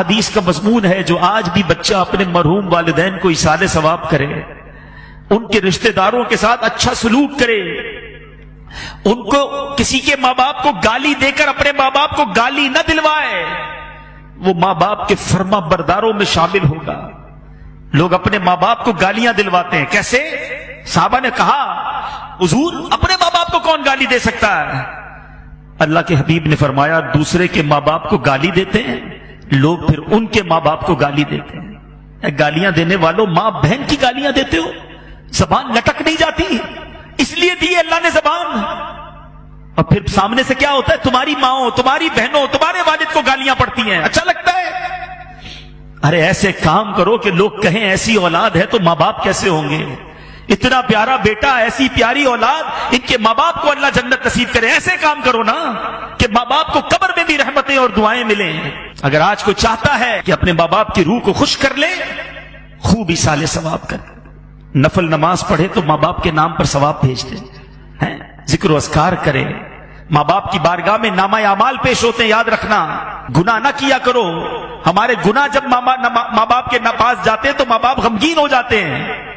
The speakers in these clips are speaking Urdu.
احادیث کا مضمون ہے جو آج بھی بچہ اپنے مرحوم والدین کو ایصال ثواب کرے، ان کے رشتہ داروں کے ساتھ اچھا سلوک کرے، ان کو کسی کے ماں باپ کو گالی دے کر اپنے ماں باپ کو گالی نہ دلوائے، وہ ماں باپ کے فرما برداروں میں شامل ہوگا۔ لوگ اپنے ماں باپ کو گالیاں دلواتے ہیں، کیسے؟ صحابہ نے کہا حضور اپنے ماں باپ کو کون گالی دے سکتا ہے؟ اللہ کے حبیب نے فرمایا دوسرے کے ماں باپ کو گالی دیتے ہیں لوگ، پھر ان کے ماں باپ کو گالی دیتے ہیں۔ گالیاں دینے والوں ماں بہن کی گالیاں دیتے ہو، زبان لٹک نہیں جاتی؟ اس لیے دی اللہ نے زبان، اور پھر سامنے سے کیا ہوتا ہے؟ تمہاری ماں تمہاری بہنوں تمہارے والد کو گالیاں پڑتی ہیں، اچھا لگتا ہے؟ ارے ایسے کام کرو کہ لوگ کہیں ایسی اولاد ہے تو ماں باپ کیسے ہوں گے؟ اتنا پیارا بیٹا، ایسی پیاری اولاد، ان کے ماں باپ کو اللہ جنت نصیب کرے۔ ایسے کام کرو نا کہ ماں باپ کو قبر میں بھی رحمتیں اور دعائیں ملیں۔ اگر آج کوئی چاہتا ہے کہ اپنے ماں باپ کی روح کو خوش کر لے، خوب ایصال ثواب کر، نفل نماز پڑھے تو ماں باپ کے نام پر ثواب بھیج دے، ذکر و اذکار کرے۔ ماں باپ کی بارگاہ میں نامہ اعمال پیش ہوتے ہیں، یاد رکھنا، گناہ نہ کیا کرو۔ ہمارے گناہ جب ماں باپ کے پاس جاتے ہیں تو ماں باپ غمگین ہو جاتے ہیں۔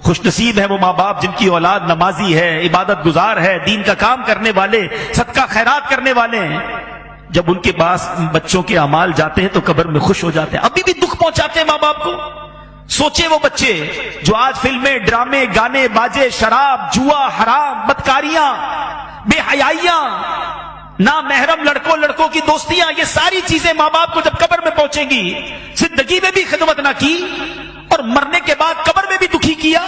خوش نصیب ہے وہ ماں باپ جن کی اولاد نمازی ہے، عبادت گزار ہے، دین کا کام کرنے والے، صدقہ خیرات کرنے والے ہیں۔ جب ان کے پاس بچوں کے اعمال جاتے ہیں تو قبر میں خوش ہو جاتے ہیں۔ ابھی بھی دکھ پہنچاتے ہیں ماں باپ کو۔ سوچے وہ بچے جو آج فلمیں، ڈرامے، گانے، باجے، شراب، جوا، حرام، بدکاریاں، بے حیائیاں، نامحرم لڑکوں کی دوستیاں، یہ ساری چیزیں ماں باپ کو جب قبر میں پہنچیں گی، زندگی میں بھی خدمت نہ کی اور مرنے کے بعد قبر میں بھی دکھی کیا۔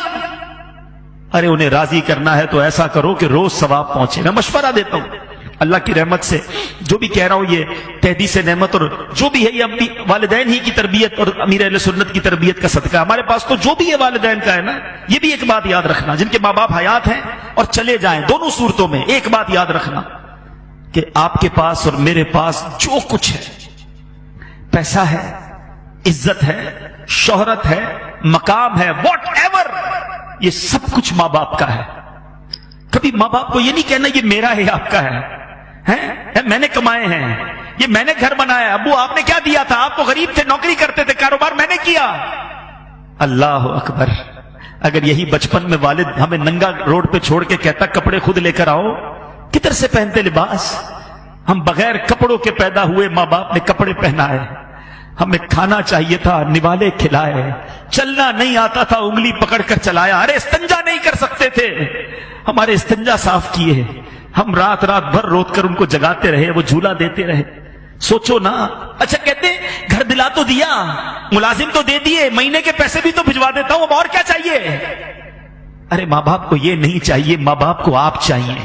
ارے انہیں راضی کرنا ہے تو ایسا کرو کہ روز ثواب پہنچے۔ میں مشورہ دیتا ہوں اللہ کی رحمت سے، جو بھی کہہ رہا ہوں یہ تحدیث نعمت اور جو بھی ہے یہ اپنی والدین ہی کی تربیت اور امیر اہل سنت کی تربیت کا صدقہ۔ ہمارے پاس تو جو بھی ہے والدین کا ہے نا، یہ بھی ایک بات یاد رکھنا، جن کے ماں باپ حیات ہیں اور چلے جائیں، دونوں صورتوں میں ایک بات یاد رکھنا کہ آپ کے پاس اور میرے پاس جو کچھ ہے، پیسہ ہے، عزت ہے، شہرت ہے، مقام ہے، واٹ ایور، یہ سب کچھ ماں باپ کا ہے۔ کبھی ماں باپ کو یہ نہیں کہنا یہ میرا ہے آپ کا ہے، میں نے کمائے ہیں، یہ میں نے گھر بنایا، ابو آپ نے کیا دیا تھا، آپ تو غریب تھے، نوکری کرتے تھے، کاروبار میں نے کیا۔ اللہ اکبر، اگر یہی بچپن میں والد ہمیں ننگا روڈ پہ چھوڑ کے کہتا کپڑے خود لے کر آؤ، کدھر سے پہنتے لباس؟ ہم بغیر کپڑوں کے پیدا ہوئے، ماں باپ نے کپڑے پہنائے، ہمیں کھانا چاہیے تھا، نوالے کھلائے، چلنا نہیں آتا تھا، انگلی پکڑ کر چلایا، ارے استنجا نہیں کر سکتے تھے، ہمارے استنجا صاف کیے، ہم رات بھر روت کر ان کو جگاتے رہے، وہ جھولا دیتے رہے۔ سوچو نا، اچھا کہتے گھر دلا تو دیا، ملازم تو دے دیے، مہینے کے پیسے بھی تو بھجوا دیتا ہوں، اب اور کیا چاہیے؟ ارے ماں باپ کو یہ نہیں چاہیے، ماں باپ کو آپ چاہیے،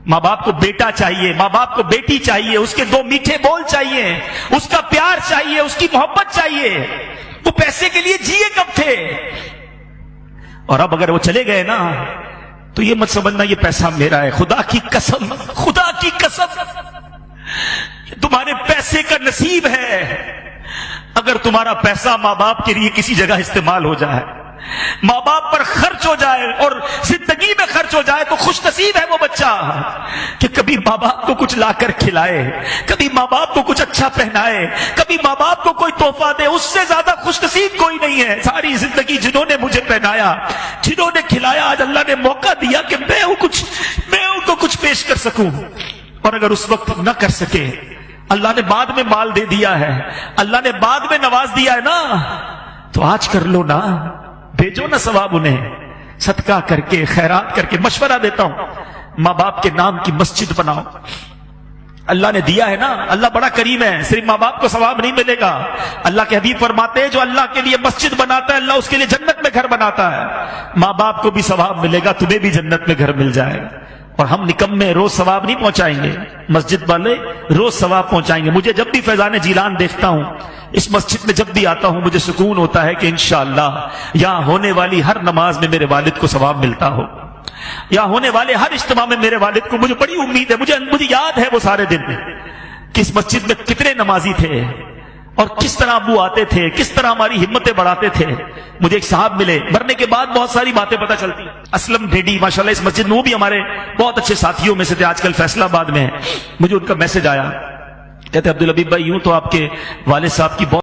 ماں باپ کو بیٹا چاہیے، ماں باپ کو بیٹی چاہیے، اس کے دو میٹھے بول چاہیے، اس کا پیار چاہیے، اس کی محبت چاہیے۔ وہ پیسے کے لیے جیے کب تھے؟ اور اب اگر وہ چلے گئے نا تو یہ مت سمجھنا یہ پیسہ میرا ہے، خدا کی قسم، خدا کی قسم تمہارے پیسے کا نصیب ہے۔ اگر تمہارا پیسہ ماں باپ کے لیے کسی جگہ استعمال ہو جائے، ماں باپ پر خرچ ہو جائے اور زندگی میں خرچ ہو جائے، تو خوش نصیب ہے وہ بچہ کہ کبھی ماں باپ کو کچھ لا کر کھلائے، کبھی ماں باپ کو کچھ اچھا پہنائے، کبھی ماں باپ کو کوئی تحفہ دے۔ اس سے زیادہ خوش نصیب کوئی نہیں ہے۔ ساری زندگی جنہوں نے مجھے پہنایا، جنہوں نے کھلایا، آج اللہ نے موقع دیا کہ میں ان کو کچھ پیش کر سکوں، اور اگر اس وقت نہ کر سکے، اللہ نے بعد میں مال دے دیا ہے، اللہ نے بعد میں نواز دیا ہے نا، تو آج کر لو نا، بھیجو نا ثواب انہیں، صدقہ کر کے، خیرات کر کے۔ مشورہ دیتا ہوں ماں باپ کے نام کی مسجد بناؤ، اللہ نے دیا ہے نا، اللہ بڑا کریم ہے، صرف ماں باپ کو ثواب نہیں ملے گا۔ اللہ کے حبیب فرماتے ہیں جو اللہ کے لیے مسجد بناتا ہے اللہ اس کے لیے جنت میں گھر بناتا ہے۔ ماں باپ کو بھی ثواب ملے گا، تمہیں بھی جنت میں گھر مل جائے گا۔ اور ہم نکمے روز ثواب نہیں پہنچائیں گے، مسجد والے روز ثواب پہنچائیں گے۔ مجھے جب بھی فیضان جیلان دیکھتا ہوں، اس مسجد میں جب بھی آتا ہوں، مجھے سکون ہوتا ہے کہ انشاءاللہ یہاں ہونے والی ہر نماز میں میرے والد کو ثواب ملتا ہو، یہاں ہونے والے ہر اجتماع میں میرے والد کو، مجھے بڑی امید ہے، مجھے یاد ہے وہ سارے دن کہ اس مسجد میں کتنے نمازی تھے اور کس طرح ابو آتے تھے، کس طرح ہماری ہمتیں بڑھاتے تھے۔ مجھے ایک صاحب ملے، مرنے کے بعد بہت ساری باتیں پتہ چلتی، اسلم ڈیڈی ماشاءاللہ اس مسجد میں، وہ بھی ہمارے بہت اچھے ساتھیوں میں سے تھے، آج کل فیصلہ آباد میں ہیں۔ مجھے ان کا میسج آیا، کہتے عبدالحبیب بھائی یوں تو آپ کے والد صاحب کی بہت